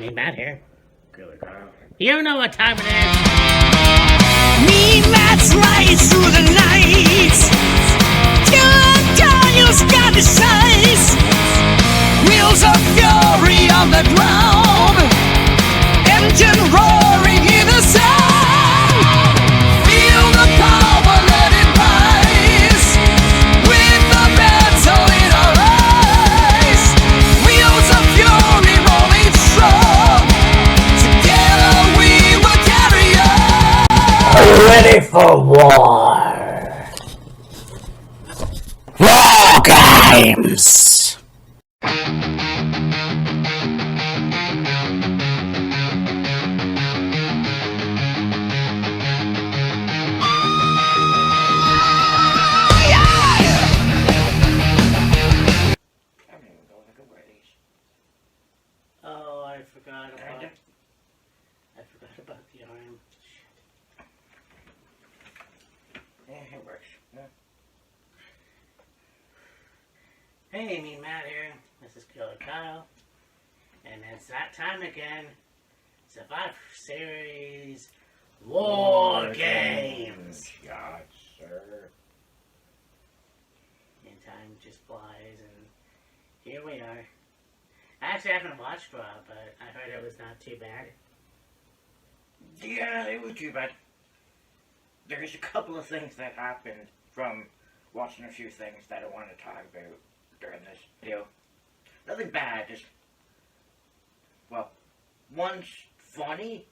Me, Matt here. Killer Kyle. You know what time it is. Me, Matt's right through the night. Killer Kyle's got the size. Wheels of fury on the ground. Engine roaring in the sound. Feel the power, let it rise. With the battle in our eyes. Wheels of fury rolling strong. Together we will carry on. Are you ready for war? War games! Oh, I forgot about the arm. Yeah, it works. Yeah. Hey, me, Matt here. This is Killer Kyle. And it's that time again. Survivor Series War Games. Yes, sir. And time just flies, and here we are. I actually haven't watched Raw, but I heard it was not too bad. Yeah, it was too bad. There's a couple of things that happened from watching a few things that I want to talk about during this video. Nothing bad, just, well, one's funny,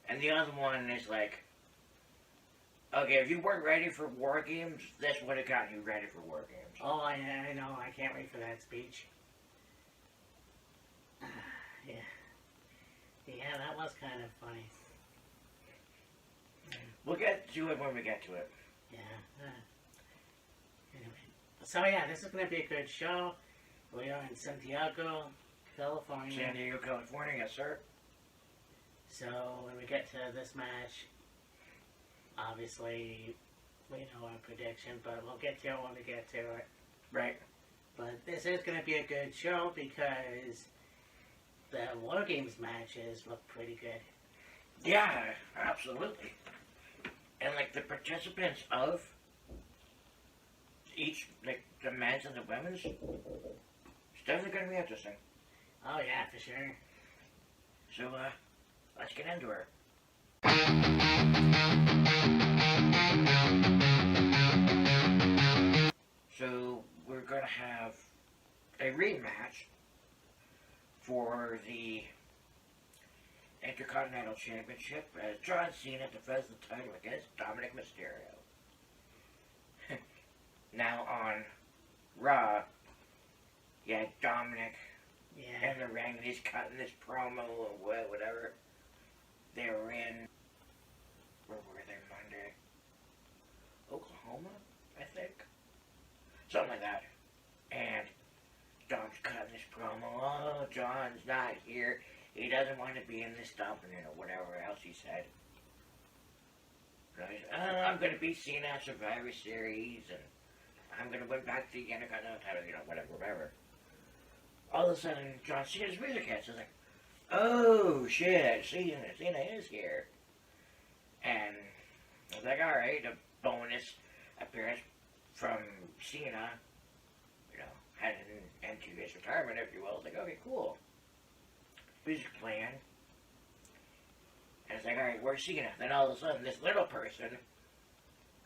and the other one is like, okay, if you weren't ready for war games, this would have got you ready for war games. Oh, I know. I can't wait for that speech. Yeah, that was kind of funny. We'll get to it when we get to it. Yeah. Anyway, so yeah, this is going to be a good show. We are in Santiago, California. San Diego, California, yes, sir. So when we get to this match, obviously we know our prediction, but we'll get to it when we get to it. Right. But this is going to be a good show because the War Games matches look pretty good. Yeah, absolutely. And like the participants of each, like the men's and the women's, it's definitely going to be interesting. Oh yeah, for sure. So, let's get into her. So, we're going to have a rematch for the Intercontinental Championship as John Cena defends the title against Dominic Mysterio. Now on Raw, yeah, Dominic in the ring, he's cutting this promo or whatever. They were in, where were they Monday? Oklahoma, I think? Something like that. And Dom's cutting this promo. Oh, John's not here. He doesn't want to be in this company or whatever else he said. Right? I'm going to be Cena at Survivor Series and I'm going to win back the Intercontinental title, whatever. All of a sudden, John Cena's music hits. It's like, oh shit, Cena is here. And I was like, alright, a bonus appearance from Cena, heading into his retirement, if you will. It's like, okay, cool. Music playing. And it's like, alright, where's Cena? Then all of a sudden, this little person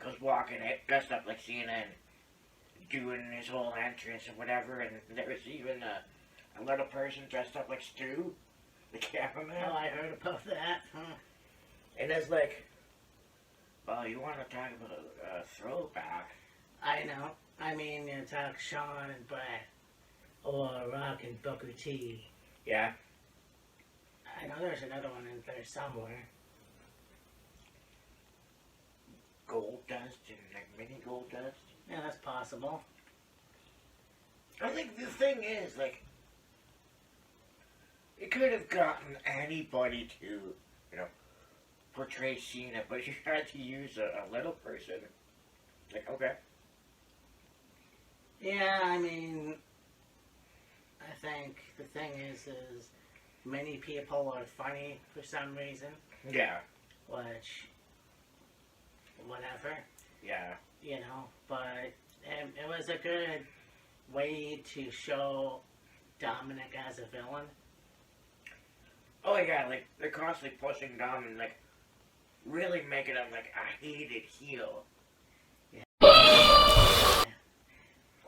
goes walking it, dressed up like Cena, and doing his whole entrance and whatever, and there was even a little person dressed up like Stu, the cameraman. Oh, I heard about that. Huh. And it's like, well, you want to talk about a throwback. I know. I mean, you talk Shawn and Brett, or Rock and Booker T. Yeah. I know there's another one in there somewhere. Gold Dust and like mini Gold Dust. Yeah, that's possible. I think the thing is, like, it could have gotten anybody to, portray Cena, but you had to use a little person. Like, okay. Yeah, I mean, I think the thing is many people are funny for some reason, Yeah. which, whatever, Yeah. you know, but it was a good way to show Dominic as a villain. Oh yeah, like they're constantly pushing Dom and like really making him like a hated heel.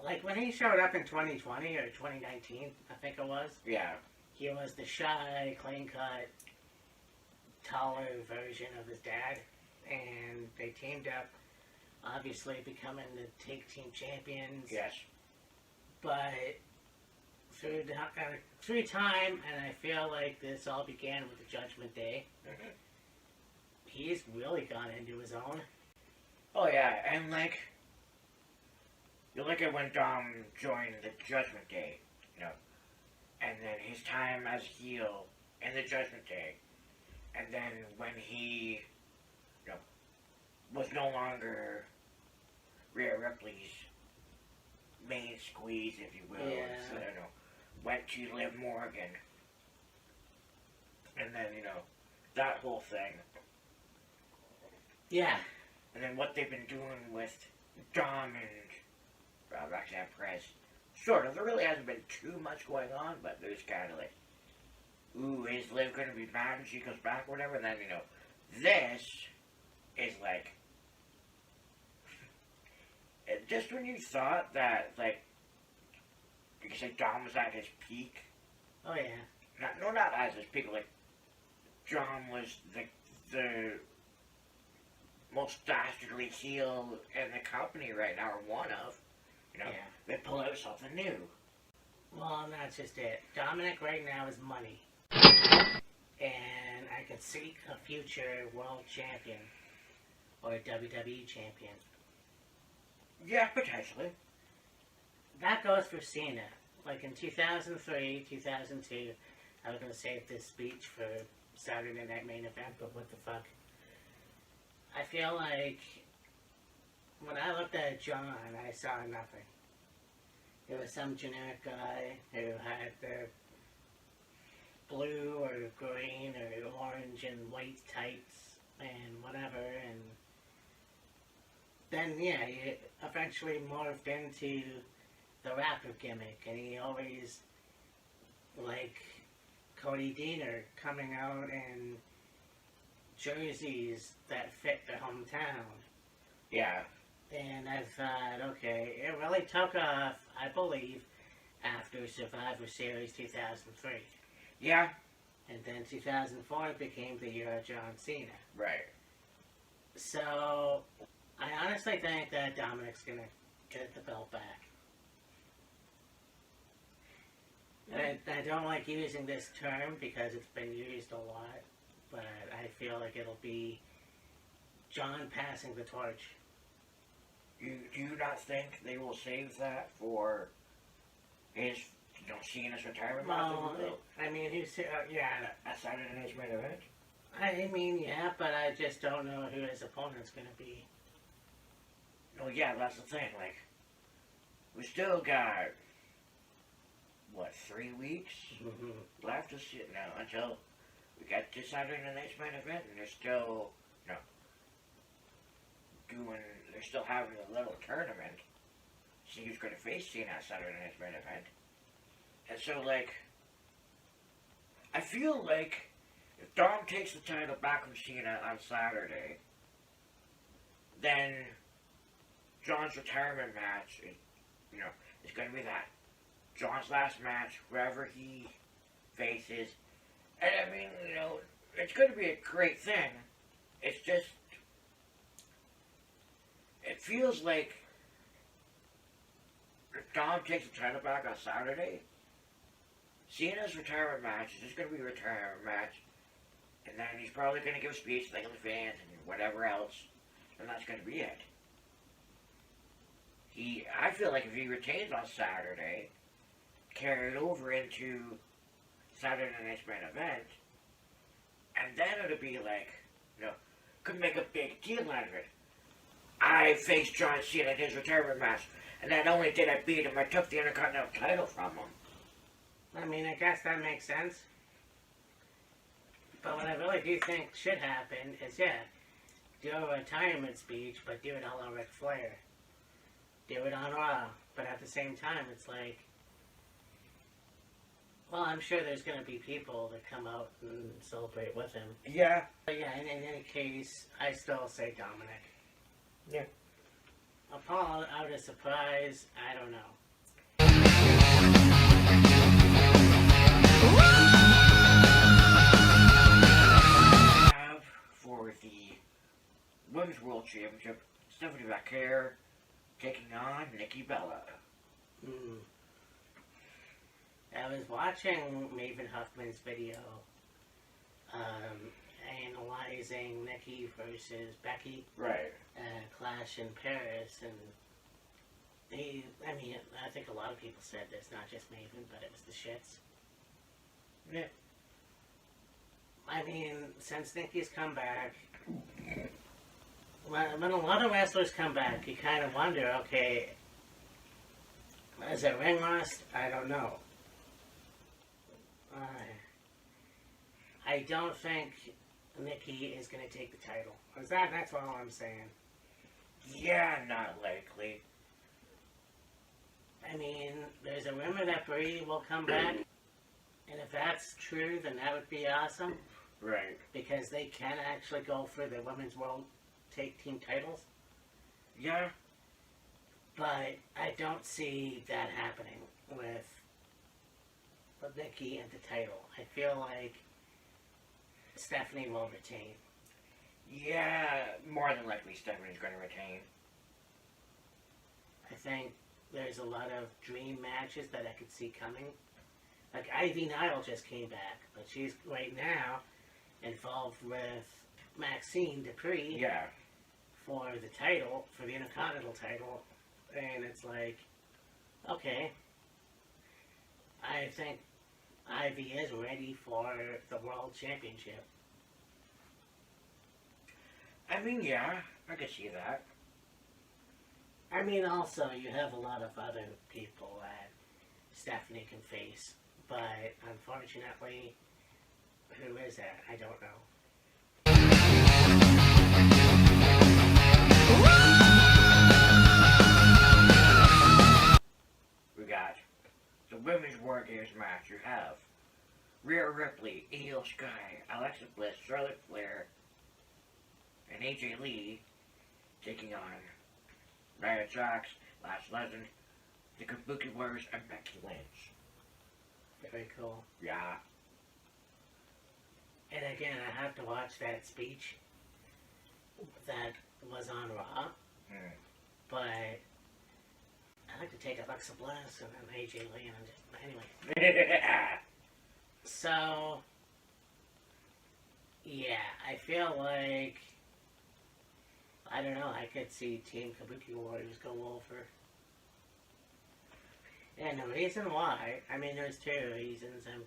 Like when he showed up in 2020 or 2019, I think it was, Yeah. he was the shy, clean-cut, taller version of his dad, and they teamed up, obviously becoming the tag team champions. Yes. But through time, and I feel like this all began with the Judgment Day, Mm-hmm. he's really gone into his own. Oh yeah, and like you look at when Dom joined the Judgment Day, you know, and then his time as heel in the Judgment Day, and then when he, you know, was no longer Rhea Ripley's main squeeze, if you will, Yeah. so, you know, went to Liv Morgan, and then, you know, that whole thing. Yeah. And then what they've been doing with Dom and Roxanne Perez. Sort of. There really hasn't been too much going on, but there's kind of like, ooh, is Liv going to be mad when she comes back or whatever? And then, you know, this is like, just when you thought that, like, you could say Dom was at his peak. Oh, yeah. Not at his peak, like, Dom was the most dastardly heel in the company right now, or one of. You know, Yeah. they pull out something new. Well, and that's just it. Dominic right now is money. And I could see a future world champion or a WWE champion. Yeah, potentially. That goes for Cena. Like in 2003, 2002, I was going to save this speech for Saturday Night Main Event, but what the fuck. I feel like when I looked at John, I saw nothing. It was some generic guy who had the blue or green or orange and white tights and whatever, and then, yeah, he eventually morphed into the rapper gimmick, and he always, like, Cody Deaner coming out in jerseys that fit the hometown. Yeah. And I thought, okay, it really took off, I believe, after Survivor Series 2003. Yeah. And then 2004 became the year of John Cena. Right. So, I honestly think that Dominic's going to get the belt back. And I don't like using this term because it's been used a lot, but I feel like it'll be John passing the torch. Do you not think they will save that for his, you know, Cena's retirement match? Well, I mean, he's, yeah, At Saturday Night's Main Event? I mean, yeah, but I just don't know who his opponent's going to be. Oh yeah, that's the thing, like, we still got, what, 3 weeks Mm-hmm. left to see it now until we got this Saturday Night's Main Event, and they're still, you know, they're still having a little tournament. See who's going to face Cena at Saturday Night's Main Event. And so, like, I feel like if Dom takes the title back from Cena on Saturday, then John's retirement match is, you know, is going to be that. John's last match, wherever he faces. And I mean, you know, it's going to be a great thing. It's just, it feels like if Dom takes the title back on Saturday, Cena's retirement match is just going to be a retirement match. And then he's probably going to give a speech, thanking the fans and whatever else. And that's going to be it. I feel like if he retains on Saturday, carry it over into Saturday Night's Main Event, and then it'll be like, you know, could make a big deal out of it. I faced John Cena in his retirement match, and not only did I beat him, I took the Intercontinental title from him. I mean, I guess that makes sense. But what I really do think should happen is, do a retirement speech, but do it all on Ric Flair. Do it on Raw. But at the same time, it's like, well, I'm sure there's going to be people that come out and celebrate with him. Yeah. But yeah, in any case, I still say Dominic. Yeah. Paul, out of surprise, I don't know. Have for the Women's World Championship, Stephanie McMahon taking on Nikki Bella. I was watching Maven Huffman's video analyzing Nikki versus Becky Right. Clash in Paris, and I think a lot of people said this, not just Maven, but it was the shits. Yeah. I mean, since Nikki's come back, when a lot of wrestlers come back, you kind of wonder, okay, is it ring rust? I don't know. I don't think Nikki is going to take the title. That's all I'm saying. Yeah, not likely. I mean, there's a rumor that Brady will come back, and if that's true, then that would be awesome, Right. because they can actually go for the Women's World Take Team titles. Yeah. But I don't see that happening with Nikki and the title. I feel like Stephanie will retain. Yeah, more than likely Stephanie's going to retain. I think there's a lot of dream matches that I could see coming. Like Ivy Nile just came back, but she's right now involved with Maxine Dupree Yeah. for the title, for the Intercontinental title, and it's like, okay, I think Ivy is ready for the World Championship. I mean, yeah, I could see that. I mean, also, you have a lot of other people that Stephanie can face, but unfortunately, who is that? I don't know. We got the Women's War Games match. You have Rhea Ripley, Io Sky, Alexa Bliss, Charlotte Flair, and AJ Lee taking on Nia Jax, Last Legend, the Kabuki Warriors, and Becky Lynch. Very cool. Yeah. And again, I have to watch that speech that was on Raw, but I like to take Alexa Bliss and then AJ Lee and just, anyway. So, yeah, I feel like, I don't know, I could see Team Kabuki Warriors go over. And the reason why, I mean, there's two reasons. I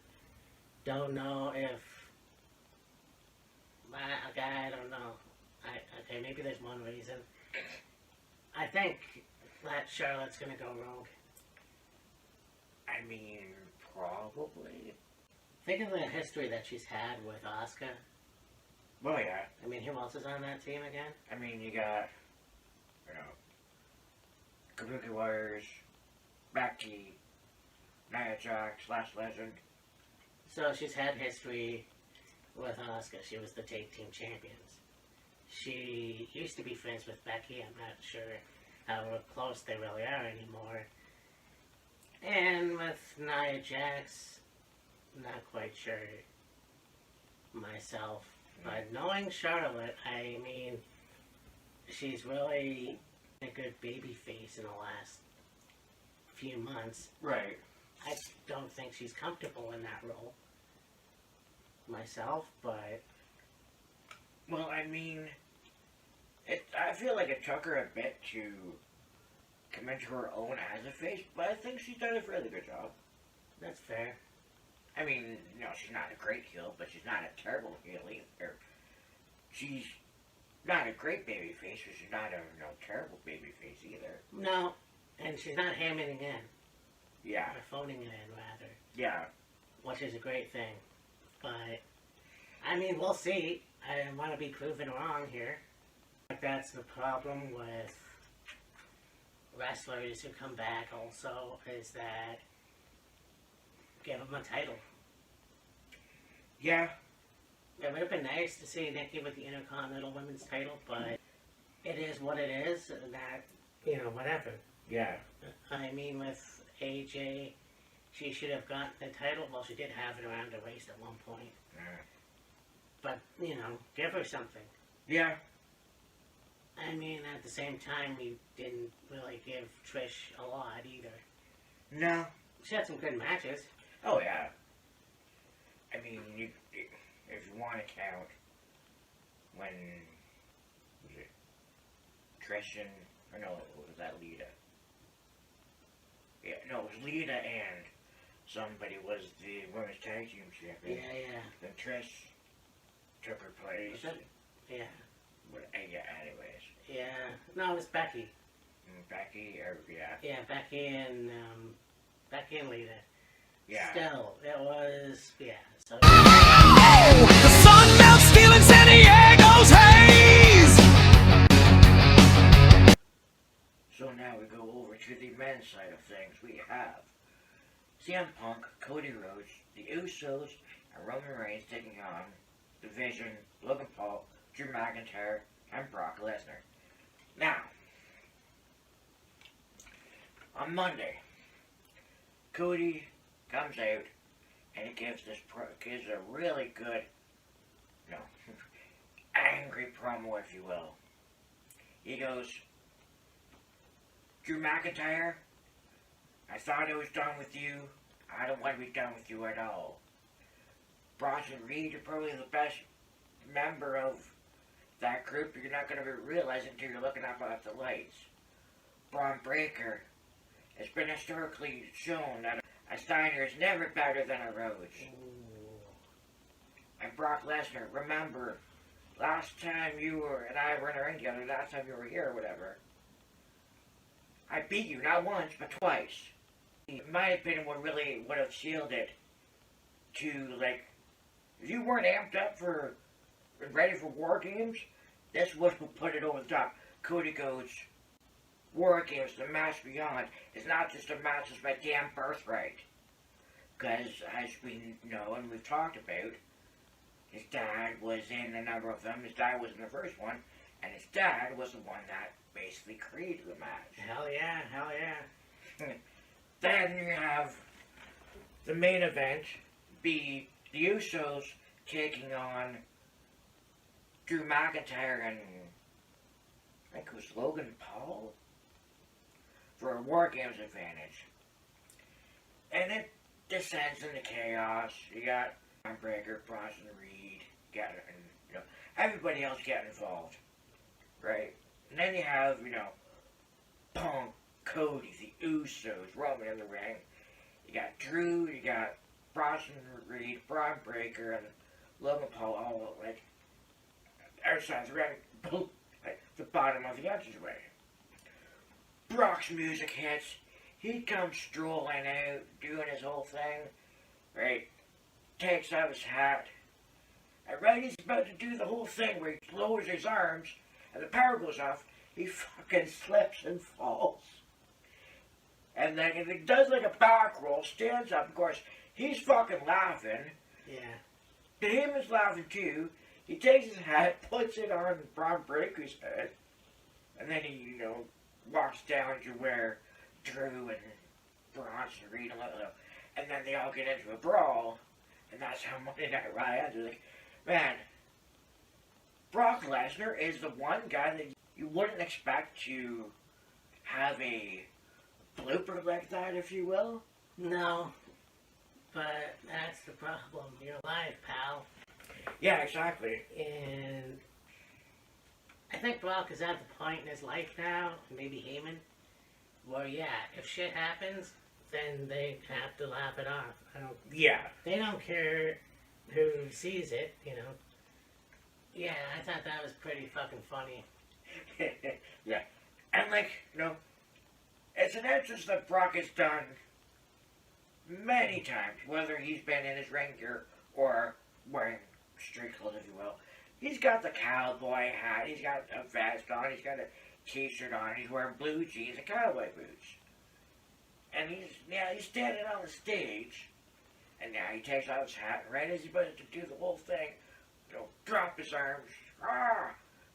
don't know if, I don't know. Okay, maybe there's one reason. I think that Charlotte's gonna go rogue. I mean, probably. Think of the history that she's had with Asuka. Well, yeah. I mean, who else is on that team again? I mean, you got, Kabuki Warriors, Becky, Nia Jax, Last Legend. So she's had history with Asuka. She was the tag team champions. She used to be friends with Becky. I'm not sure how close they really are anymore. And with Nia Jax, not quite sure myself. But knowing Charlotte, I mean, she's really a good baby face in the last few months. Right. I don't think she's comfortable in that role myself, but Well, I mean, I feel like it took her a bit to come into her own as a face, but I think she's done a fairly good job. that's fair. I mean, she's not a great heel, but she's not a terrible heel either. She's not a great baby face, but she's not a terrible baby face either. No, and she's not hamming it in, Yeah. or phoning it in, rather, Yeah. which is a great thing. But, I I mean, we'll see. I want to be proven wrong here. That's the problem with wrestlers who come back also, is that give them a title. Yeah. It would have been nice to see Nikki with the Intercontinental Women's title, but it is what it is, and that, whatever. Yeah. I mean, with AJ, she should have gotten the title. Well, she did have it around her waist at one point. But, give her something. Yeah. I mean, at the same time, we didn't really give Trish a lot either. No. She had some good matches. Oh, yeah. I mean, if you want to count when, was it Trish and, or no, was that Lita? Yeah, no, it was Lita and somebody was the Women's Tag Team Champion. Yeah. Then Trish took her place. Yeah. Yeah, anyways. Yeah. No, it was Becky. Becky, or, yeah. Yeah, Becky and Lita. Yeah. Still, it was, yeah. So. The sun melts steel in San Diego's haze. So now we go over to the men's side of things. We have CM Punk, Cody Rhodes, the Usos, and Roman Reigns taking on The Vision, Logan Paul, Drew McIntyre, and Brock Lesnar. Now, on Monday, Cody comes out and he gives a really good, angry promo, if you will. He goes, Drew McIntyre, I thought I was done with you. I don't want to be done with you at all. Bronson Reed, you're probably the best member of that group. You're not going to realize it until you're looking up at the lights. Braun Breaker, it's been historically shown that a Steiner is never better than a Rhodes. And Brock Lesnar, remember, last time you and I were in the ring together, last time you were here or whatever, I beat you, not once, but twice. In my opinion, what really would have sealed it to, if you weren't amped up for, ready for War Games, this would have put it over the top. Cody goes, War Games, the match beyond, is not just a match, it's my damn birthright. Because, as we know and we've talked about, his dad was in a number of them. His dad was in the first one, and his dad was the one that basically created the match. Hell yeah. Then you have the main event be the Usos taking on Drew McIntyre and I think it was Logan Paul for a War Games advantage. And it descends into chaos. You got Braun Breaker, Bronson Reed, everybody else getting involved, right? And then you have, Punk, Cody, the Usos, Roman in the ring. You got Drew, you got Bronson Reed, Braun Breaker, and Logan Paul all, outside the ring, the bottom of the entrance-way. Brock's music hits. He comes strolling out, doing his whole thing, right? Takes off his hat. And right he's about to do the whole thing where he lowers his arms, and the power goes off, he fucking slips and falls. And then he does a back roll, stands up, of course, he's fucking laughing. Yeah. Him is laughing too. He takes his hat, puts it on Braun Breaker's head, and then he, walks down to where Drew and Bronson Reed and then they all get into a brawl, and that's how Monday Night Raw ends. Man, Brock Lesnar is the one guy that you wouldn't expect to have a blooper like that, if you will. No. But that's the problem. You're alive, pal. Yeah, exactly. And I think Brock is at the point in his life now, maybe Heyman, where if shit happens, then they have to laugh it off. Yeah. They don't care who sees it, Yeah, I thought that was pretty fucking funny. Yeah. And it's an entrance that Brock has done many times, whether he's been in his ring gear or wearing street clothes, if you will. He's got the cowboy hat. He's got a vest on. He's got a t-shirt on. He's wearing blue jeans and cowboy boots. And he's standing on the stage. And now he takes off his hat, and right as he's about to do the whole thing, drop his arms,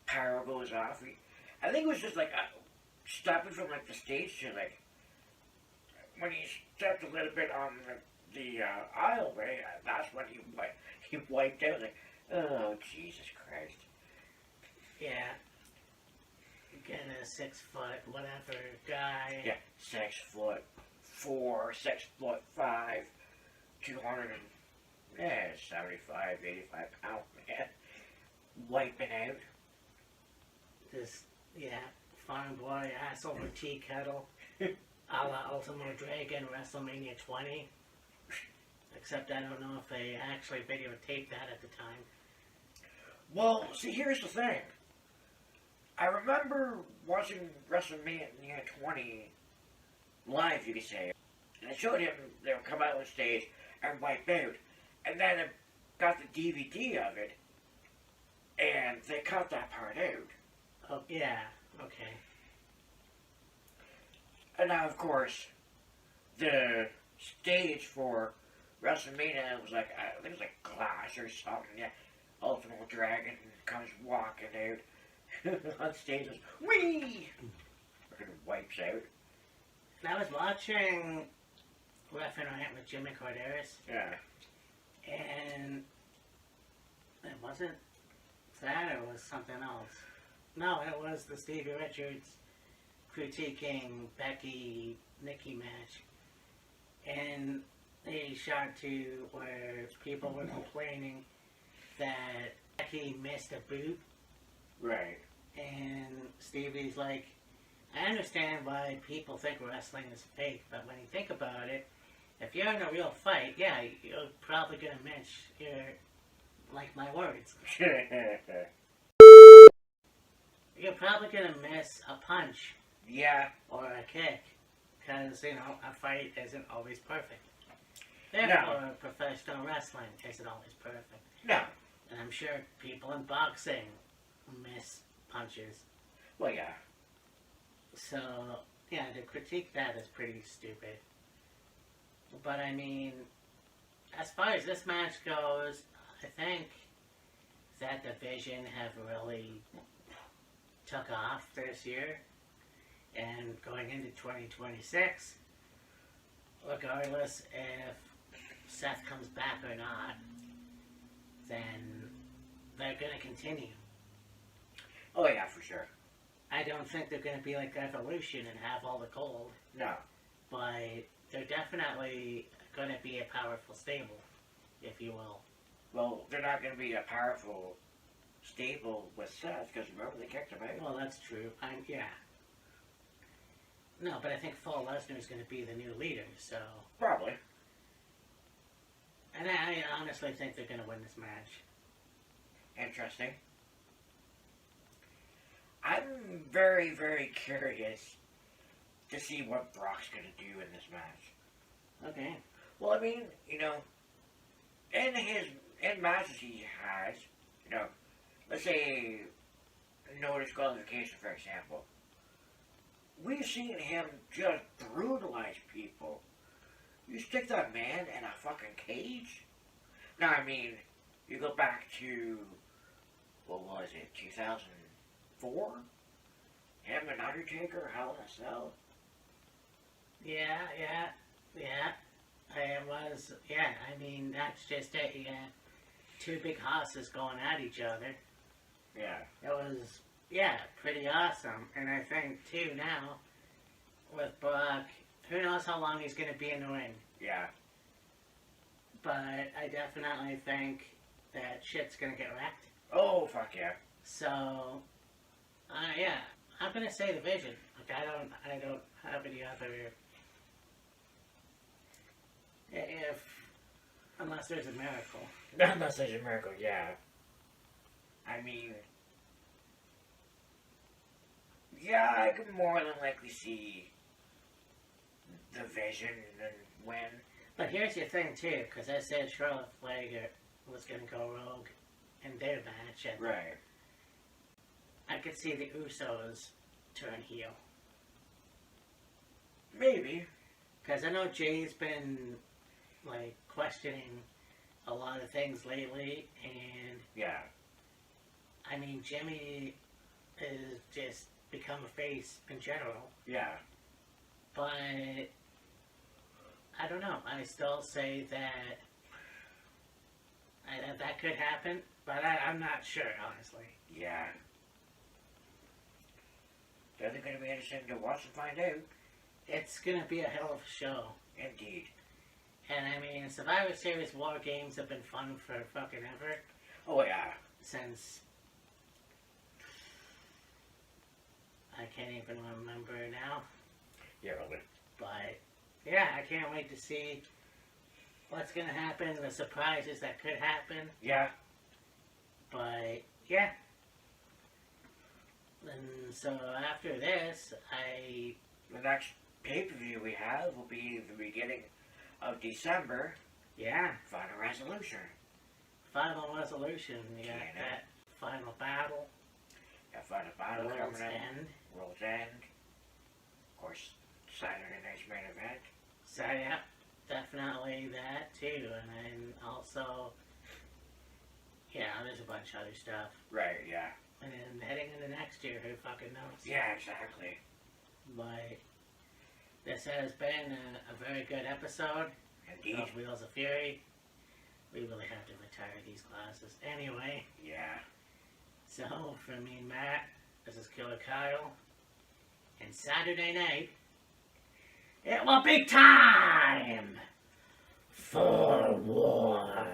power goes off. I think it was just like stopping from like the stage to like when he stepped a little bit on the aisleway. That's when he wiped out. Like, oh Jesus Christ! Yeah. Get a 6 foot whatever guy. Yeah, 6'4", 6'5", 275, 85 pound man, wiping out. This, farm boy ass over tea kettle, a la Ultimo Dragon WrestleMania 20. Except I don't know if they actually videotaped that at the time. Well, see, here's the thing. I remember watching WrestleMania 20 live, you could say, and I showed him they would come out on stage and wipe out, and then I got the DVD of it, and they cut that part out. Oh, yeah, okay. And now, of course, the stage for WrestleMania was like, I think it was like glass or something, yeah. Ultimate Dragon comes walking out on stage, goes, whee! Fucking wipes out. And I was watching Reffin' Rant with Jimmy Corderas, Yeah. and it wasn't that, it was something else. No, it was the Stevie Richards critiquing Becky Nikki match. And they shot to where people were complaining that Becky missed a boot. Right. And Stevie's like, I understand why people think wrestling is fake, but when you think about it, if you're in a real fight, yeah, you're probably gonna miss like my words. You're probably gonna miss a punch. Yeah. Or a kick. Because, a fight isn't always perfect. Therefore, professional wrestling isn't always perfect. No. And I'm sure people in boxing miss punches. Well, yeah. So, yeah, to critique that is pretty stupid. But, I mean, as far as this match goes, I think that division have really took off this year. And going into 2026, regardless if Seth comes back or not, then they're going to continue. Oh, yeah, for sure. I don't think they're going to be like Evolution and have all the gold. No. But they're definitely going to be a powerful stable, if you will. Well, they're not going to be a powerful stable with Seth, because remember they kicked him out. Well, that's true. Yeah. No, but I think Paul Lesnar is going to be the new leader, so... Probably. And I honestly think they're going to win this match. Interesting. I'm very, very curious to see what Brock's going to do in this match. Okay. Well, I mean, in matches he has, let's say no disqualification, for example. We've seen him just brutalize people. You stick that man in a fucking cage? Now, I mean, you go back to, what was it, 2004? Him and Undertaker, Hell in a Cell? Yeah. I mean, that's just it. You got two big hosses going at each other. Yeah. It was, pretty awesome. And I think, too, now, with Brock, who knows how long he's going to be in the ring. Yeah. But I definitely think that shit's going to get wrecked. Oh, fuck yeah. So, I'm going to say the Vision. Like, I don't have any other... Unless there's a miracle. Unless there's a miracle, yeah. I mean... Yeah, I could more than likely see the Vision and win. But here's your thing, too, because I said Charlotte Flair was going to go rogue. in their match. And Right. I could see the Usos turn heel. Maybe. Because I know Jay's been, like, questioning a lot of things lately, and, Yeah. I mean, Jimmy has just become a face in general, Yeah. but I don't know. I still say that that could happen, but I'm not sure, honestly. Yeah. They're going to be interesting to watch and find out. It's gonna be a hell of a show. Indeed. And I mean, Survivor Series War Games have been fun for fucking ever. Oh, yeah. Since I can't even remember now. Yeah, really. But yeah, I can't wait to see what's gonna happen, the surprises that could happen. Yeah. But yeah. And so after this, The next pay-per-view we have will be the beginning of December. yeah, Final Resolution. Final Resolution. We got Yeah. that final battle. Got Final Battle World's coming up. End. World's End. Of course, Saturday night's main event. So yeah, definitely that too. And then also, yeah, there's a bunch of other stuff. Right, yeah. And then heading into next year, who fucking knows? Yeah, exactly. But this has been a very good episode Indeed. of Wheels of Fury. We really have to retire these glasses. Anyway, Yeah. so for me and Matt, this is Killer Kyle. And Saturday night, it will be time for war.